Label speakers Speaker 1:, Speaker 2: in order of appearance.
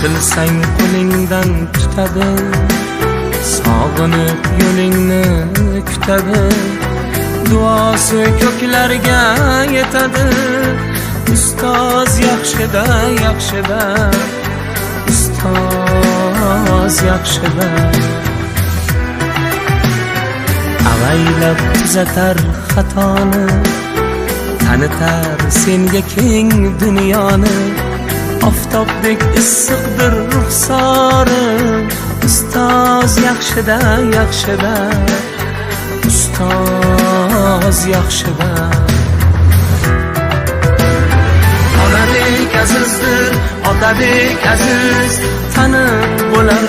Speaker 1: bilsang qo'lingdan tutadi, sog'inib yo'lingni kutadi, duosi ko'klarga yetadi. Ustoz yaxshida, yaxshida, ustoz yaxshida. Avaylab tuzatar xatoni, tanitar senga keng dunyoni. Oftobdek issiqdir ruxsori, ustoz yaxshida, yaxshida, ustoz yaxshida. Onadek azizdir, otabek aziz, tanib bo'lar